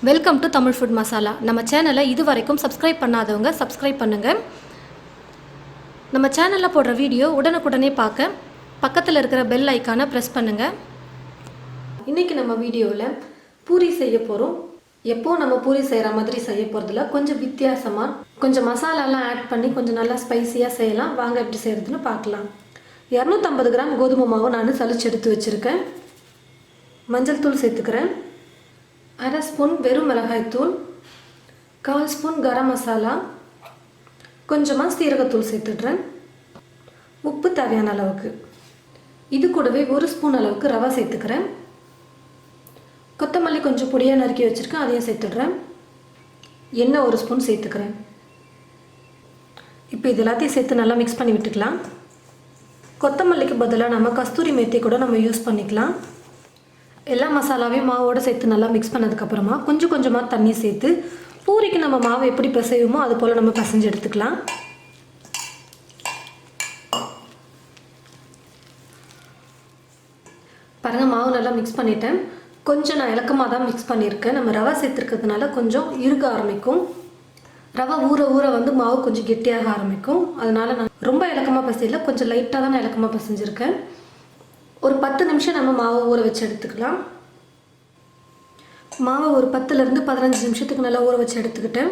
Welcome to Tamil food masala. நம்ம சேனலை இது வரைக்கும் சப்ஸ்கிரைப் பண்ணாதவங்க சப்ஸ்கிரைப் பண்ணுங்கள். நம்ம சேனலில் போடுற வீடியோ உடனுக்குடனே பார்க்க பக்கத்தில் இருக்கிற பெல் ஐக்கானை ப்ரெஸ் பண்ணுங்கள். இன்றைக்கி நம்ம வீடியோவில் பூரி செய்ய போகிறோம். எப்போது நம்ம பூரி செய்கிற மாதிரி செய்ய போகிறதுல கொஞ்சம் வித்தியாசமாக கொஞ்சம் மசாலாலாம் ஆட் பண்ணி கொஞ்சம் நல்லா ஸ்பைஸியாக செய்யலாம். வாங்க எப்படி செய்கிறதுன்னு பார்க்கலாம். 250 கிராம் கோதுமை மாவு நான் சலிச்சு எடுத்து வச்சுருக்கேன். மஞ்சள் தூள் சேர்த்துக்கிறேன். 1/2 ஸ்பூன் வெறும் மிளகாய் தூள், 1/4 ஸ்பூன் கரம் மசாலா, கொஞ்சமாக சீரகத்தூள் சேர்த்துடுறேன். உப்பு தேவையான அளவுக்கு. இது கூடவே 1 ஸ்பூன் அளவுக்கு ரவை சேர்த்துக்கிறேன். கொத்தமல்லி கொஞ்சம் பொடியாக நறுக்கி வச்சுருக்கேன், அதையும் சேர்த்துடுறேன். எண்ணெய் 1 ஸ்பூன் சேர்த்துக்கிறேன். இப்போ இது எல்லாத்தையும் சேர்த்து நல்லா மிக்ஸ் பண்ணி விட்டுக்கலாம். கொத்தமல்லிக்கு பதிலாக நம்ம கஸ்தூரி மேத்தி கூட நம்ம யூஸ் பண்ணிக்கலாம். எல்லா மசாலாவையும் மாவோடு சேர்த்து நல்லா மிக்ஸ் பண்ணதுக்கப்புறமா கொஞ்சம் கொஞ்சமாக தண்ணி சேர்த்து பூரிக்கு நம்ம மாவை எப்படி பிசையுமோ அது போல் நம்ம பிசைஞ்சு எடுத்துக்கலாம். பாருங்கள், மாவு நல்லா மிக்ஸ் பண்ணிட்டேன். கொஞ்சம் நான் இலக்கமாக தான் மிக்ஸ் பண்ணியிருக்கேன். நம்ம ரவை சேர்த்துருக்கிறதுனால கொஞ்சம் இறுக ஆரம்பிக்கும். ரவை ஊற ஊற மாவு கொஞ்சம் கெட்டியாக ஆரம்பிக்கும். அதனால் நான் ரொம்ப இலக்கமாக பிசையல, கொஞ்சம் லைட்டாக தான் நான் இலக்கமாக பிசைஞ்சிருக்கேன். ஒரு 10 நிமிஷம் நம்ம மாவை ஊற வச்சு எடுத்துக்கலாம். மாவை ஒரு 10லேருந்து 15 நிமிஷத்துக்கு நல்லா ஊற வச்சு எடுத்துக்கிட்டேன்.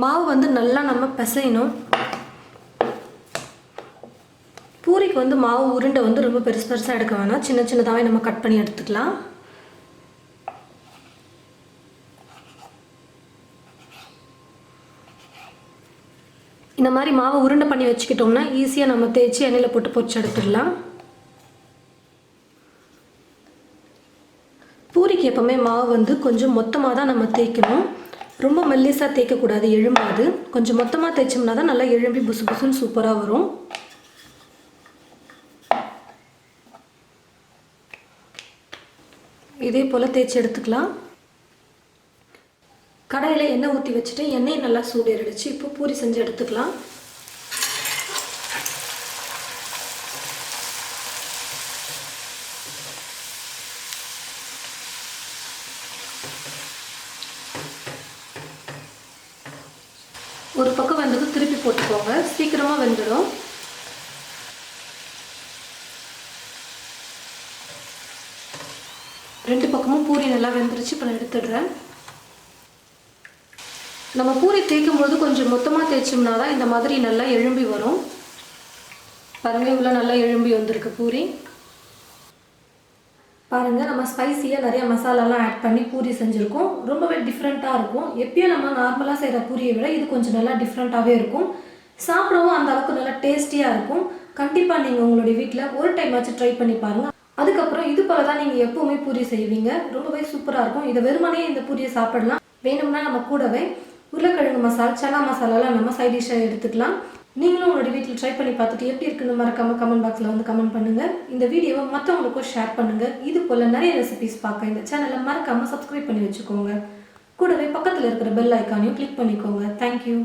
மாவு நல்லா நம்ம பிசையணும். பூரிக்கு மாவு உருண்டை ரொம்ப பெருசு பெருசாக எடுக்க வேணாம், சின்ன சின்னதாகவே நம்ம கட் பண்ணி எடுத்துக்கலாம். இந்த மாதிரி மாவை உருண்டை பண்ணி வச்சுக்கிட்டோம்னா ஈஸியாக நம்ம தேய்ச்சி எண்ணெயில் போட்டு பொரிச்சு எடுத்துடலாம். பூரிக்கு எப்போவுமே மாவு கொஞ்சம் மொத்தமாக தான் நம்ம தேய்க்கணும். ரொம்ப மெல்லிசாக தேய்க்கக்கூடாது, எழும்பாது. கொஞ்சம் மொத்தமாக தேய்ச்சோம்னா தான் நல்லா எழும்பி புசு புசுன்னு சூப்பராக வரும். இதே போல் தேய்ச்சி எடுத்துக்கலாம். கடாயில் எண்ணெய் ஊற்றி வச்சுட்டு எண்ணெய் நல்லா சூடேறிடுச்சு. இப்போ பூரி செஞ்சு எடுத்துக்கலாம். ஒரு பக்கம் வெந்தது திருப்பி போட்டுக்கோங்க, சீக்கிரமாக வெந்துடும். ரெண்டு பக்கமும் பூரி நல்லா வெந்துருச்சு. இப்போ நான் எடுத்துடுறேன். நம்ம பூரி தேய்க்கும்போது கொஞ்சம் மொத்தமாக தேய்ச்சோம்னா தான் இந்த மாதிரி நல்லா எழும்பி வரும். பாருங்கள், இவ்வளோ நல்லா எழும்பி வந்திருக்கு பூரி. பாருங்கள், நம்ம ஸ்பைஸியாக நிறைய மசாலாலாம் ஆட் பண்ணி பூரி செஞ்சுருக்கோம். ரொம்பவே டிஃப்ரெண்ட்டாக இருக்கும். எப்பயும் நம்ம நார்மலாக செய்கிற பூரியை விட இது கொஞ்சம் நல்லா டிஃப்ரெண்ட்டாகவே இருக்கும். சாப்பிடவும் அந்த அளவுக்கு நல்லா டேஸ்டியாக இருக்கும். கண்டிப்பாக நீங்கள் உங்களுடைய வீட்டில் ஒரு டைம் ஆச்சு ட்ரை பண்ணி பாருங்கள். அதுக்கப்புறம் இது போல தான் நீங்கள் எப்போவுமே பூரி செய்வீங்க. ரொம்பவே சூப்பராக இருக்கும். இதை வெறுமனே இந்த பூரியை சாப்பிடலாம். வேணும்னா நம்ம கூடவே உருளைக்கிழங்கு மசாலா, சனா மசாலாலாம் நம்ம சைட் டிஷ்ஷாக எடுத்துக்கலாம். நீங்களும் உங்களுடைய வீட்டில் ட்ரை பண்ணி பார்த்துட்டு எப்படி இருக்குன்னு மறக்காமல் கமெண்ட் பாக்ஸில் கமெண்ட் பண்ணுங்கள். இந்த வீடியோவை மற்றவங்களுக்கும் ஷேர் பண்ணுங்கள். இது போல் நிறைய ரெசிபிஸ் பார்க்க இந்த சேனலை மறக்காமல் சப்ஸ்கிரைப் பண்ணி வச்சுக்கோங்க. கூடவே பக்கத்தில் இருக்கிற பெல் ஐக்கானையும் கிளிக் பண்ணிக்கோங்க. தேங்க்யூ.